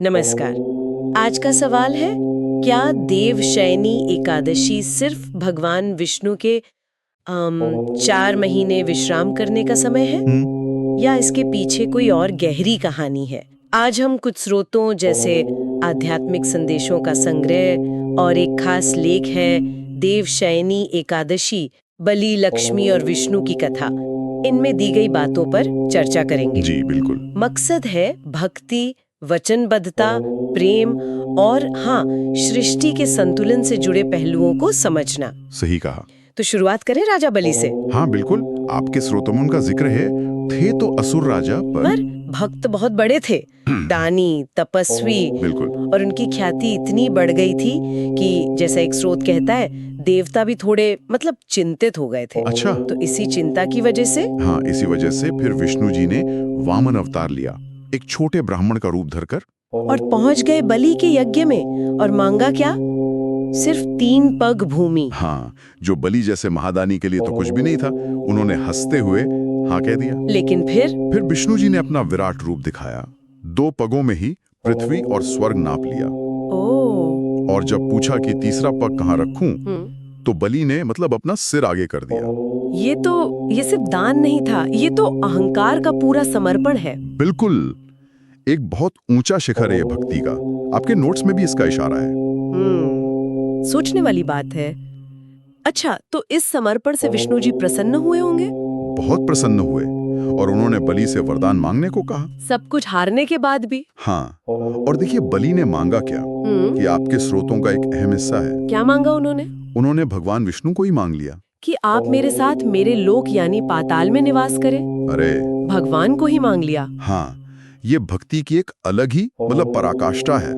नमस्कार। आज का सवाल है, क्या देवशयनी एकादशी सिर्फ भगवान विष्णु के 4 महीने विश्राम करने का समय है या इसके पीछे कोई और गहरी कहानी है? आज हम कुछ स्रोतों जैसे आध्यात्मिक संदेशों का संग्रह और एक खास लेख है देवशयनी एकादशी, बलि, लक्ष्मी और विष्णु की कथा, इनमें दी गई बातों पर चर्चा करेंगे। जी बिल्कुल। मकसद है भक्ति, वचनबद्धता, प्रेम और हाँ, सृष्टि के संतुलन से जुड़े पहलुओं को समझना। सही कहा। तो शुरुआत करें राजा बलि से। हाँ बिल्कुल, आपके स्रोतों में उनका जिक्र है। थे तो असुर राजा पर भक्त बहुत बड़े थे, दानी, तपस्वी, बिल्कुल। और उनकी ख्याति इतनी बढ़ गई थी कि जैसा एक स्रोत कहता है, देवता भी थोड़े चिंतित हो गए थे। अच्छा। तो इसी चिंता की वजह से हाँ, इसी वजह से फिर विष्णु जी ने वामन अवतार लिया, एक छोटे ब्राह्मण का रूप धरकर, और पहुंच गए बलि के यज्ञ में और मांगा क्या? सिर्फ 3 पग भूमि। हाँ, जो बलि जैसे महादानी के लिए तो कुछ भी नहीं था। उन्होंने हंसते हुए हाँ कह दिया। लेकिन फिर विष्णु जी ने अपना विराट रूप दिखाया। 2 पगों में ही पृथ्वी और स्वर्ग नाप लिया। ओह। और जब पूछा कि तीसरा पग कहाँ रखूं, तो बलि ने अपना सिर आगे कर दिया। ये सिर्फ दान नहीं था, ये तो अहंकार का पूरा समर्पण है। बिल्कुल, एक बहुत ऊंचा शिखर है ये भक्ति का। आपके नोट्स में भी इसका इशारा है। सोचने वाली बात है। अच्छा, तो इस समर्पण से विष्णु जी प्रसन्न हुए होंगे? बहुत प्रसन्न हुए और उन्होंने बलि से वरदान मांगने को कहा। सब कुछ हारने के बाद भी? हाँ, और देखिए बलि ने मांगा क्या, कि आपके स्रोतों का एक अहम हिस्सा है। क्या मांगा उन्होंने? उन्होंने भगवान विष्णु को ही मांग लिया कि आप मेरे साथ मेरे लोक यानी पाताल में निवास करें। अरे, भगवान को ही मांग लिया। हाँ, ये भक्ति की एक अलग ही पराकाष्ठा है।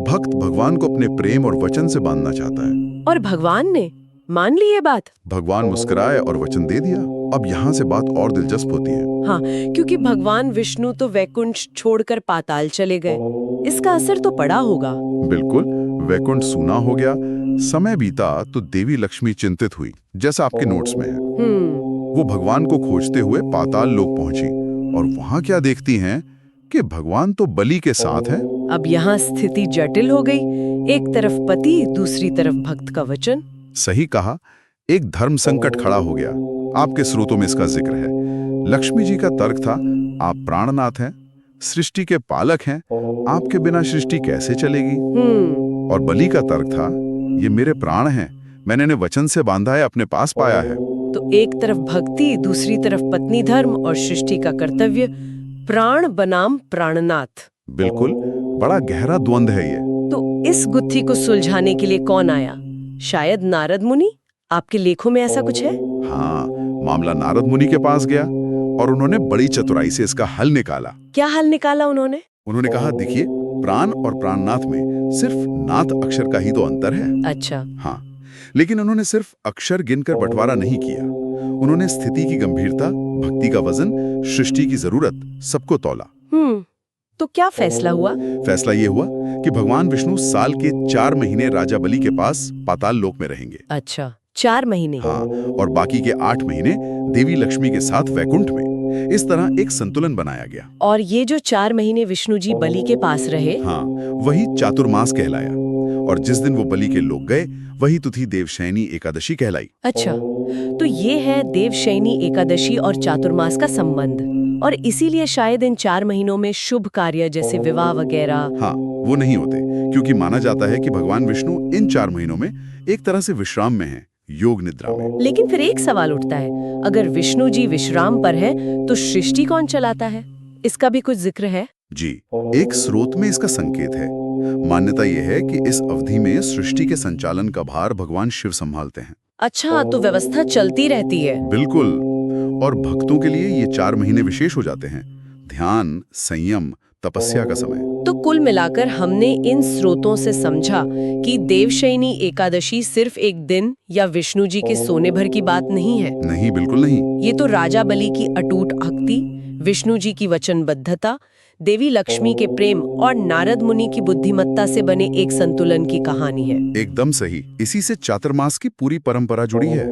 भक्त भगवान को अपने प्रेम और वचन से बांधना चाहता है। और भगवान ने मान ली ये बात? भगवान मुस्कुराए और वचन दे दिया। अब यहाँ से बात और दिलचस्प होती है। हाँ, क्योंकि भगवान विष्णु तो वैकुंठ छोड़कर पाताल चले गए। इसका असर तो पड़ा होगा। बिल्कुल, वैकुंठ सूना हो गया। समय बीता तो देवी लक्ष्मी चिंतित हुई, जैसा आपके नोट्स में है। वो भगवान को खोजते हुए पाताल लोक पहुंची और वहां क्या देखती हैं कि भगवान तो बलि के साथ हैं। अब यहाँ स्थिति जटिल हो गई। एक तरफ पति, दूसरी तरफ भक्त का वचन। सही कहा, एक धर्म संकट खड़ा हो गया। आपके स्रोतों में इसका जिक्र है। लक्ष्मी जी का तर्क था, आप प्राणनाथ हैं, सृष्टि के पालक हैं, आपके बिना सृष्टि कैसे चलेगी। और बलि का तर्क था, ये मेरे प्राण हैं, मैंने इन्हें वचन से बांधा है, अपने पास पाया है। तो एक तरफ भक्ति, दूसरी तरफ पत्नी धर्म और सृष्टि का कर्तव्य, प्राण बनाम प्राणनाथ। बिल्कुल, बड़ा गहरा द्वंद्व है ये। तो इस गुत्थी को सुलझाने के लिए कौन आया? शायद नारद मुनि? आपके लेखों में ऐसा कुछ है? हाँ, मामला नारद मुनि के पास गया और उन्होंने बड़ी चतुराई से इसका हल निकाला। क्या हल निकाला उन्होंने? उन्होंने कहा, देखिए, प्राण और प्राणनाथ में सिर्फ नाथ अक्षर का ही तो अंतर है। अच्छा। हाँ, लेकिन उन्होंने सिर्फ अक्षर गिनकर बंटवारा नहीं किया। उन्होंने स्थिति की गंभीरता, भक्ति का वजन, सृष्टि की जरूरत, सबको तौला। तो क्या फैसला हुआ? फैसला ये हुआ कि भगवान विष्णु साल के 4 महीने राजा बलि के पास पाताल लोक में रहेंगे। अच्छा, 4 महीने? हाँ, और बाकी के 8 महीने देवी लक्ष्मी के साथ वैकुंठ में। इस तरह एक संतुलन बनाया गया। और ये जो 4 महीने विष्णु जी बलि के पास रहे, हाँ, वही चातुर्मास कहलाया। और जिस दिन वो बलि के लोक गए, वही तिथि देवशयनी एकादशी कहलाई। अच्छा, तो ये है देवशयनी एकादशी और चातुर्मास का संबंध। और इसीलिए शायद इन 4 महीनों में शुभ कार्य जैसे विवाह वगैरह हाँ, वो नहीं होते, क्योंकि माना जाता है कि भगवान विष्णु इन 4 महीनों में एक तरह से विश्राम में हैं, योग निद्रा में। लेकिन फिर एक सवाल उठता है, अगर विष्णु जी विश्राम पर है तो सृष्टि कौन चलाता है? इसका भी कुछ जिक्र है? जी, एक स्रोत में इसका संकेत है। मान्यता यह है कि इस अवधि में सृष्टि के संचालन का भार भगवान शिव संभालते हैं। अच्छा, तो व्यवस्था चलती रहती है। बिल्कुल, और भक्तों के लिए ये 4 महीने विशेष हो जाते हैं। ध्यान, संयम, तपस्या का समय। तो कुल मिलाकर हमने इन स्रोतों से समझा कि देवशयनी एकादशी सिर्फ एक दिन या विष्णु जी के सोने भर की बात नहीं है। नहीं, बिल्कुल नहीं। ये तो राजा बलि की अटूट भक्ति, विष्णु जी की वचनबद्धता, देवी लक्ष्मी के प्रेम और नारद मुनि की बुद्धिमत्ता से बने एक संतुलन की कहानी है। एकदम सही। इसी से चातुर्मास की पूरी परंपरा जुड़ी है।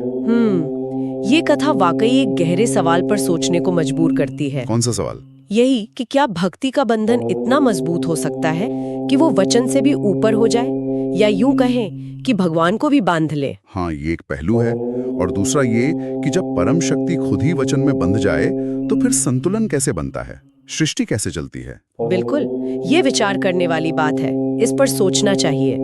ये कथा वाकई एक गहरे सवाल पर सोचने को मजबूर करती है। कौन सा सवाल? यही कि क्या भक्ति का बंधन इतना मजबूत हो सकता है कि वो वचन से भी ऊपर हो जाए, या यूं कहें कि भगवान को भी बांध ले। हाँ, ये एक पहलू है। और दूसरा ये कि जब परम शक्ति खुद ही वचन में बंध जाए तो फिर संतुलन कैसे बनता है, सृष्टि कैसे चलती है? बिल्कुल, ये विचार करने वाली बात है, इस पर सोचना चाहिए।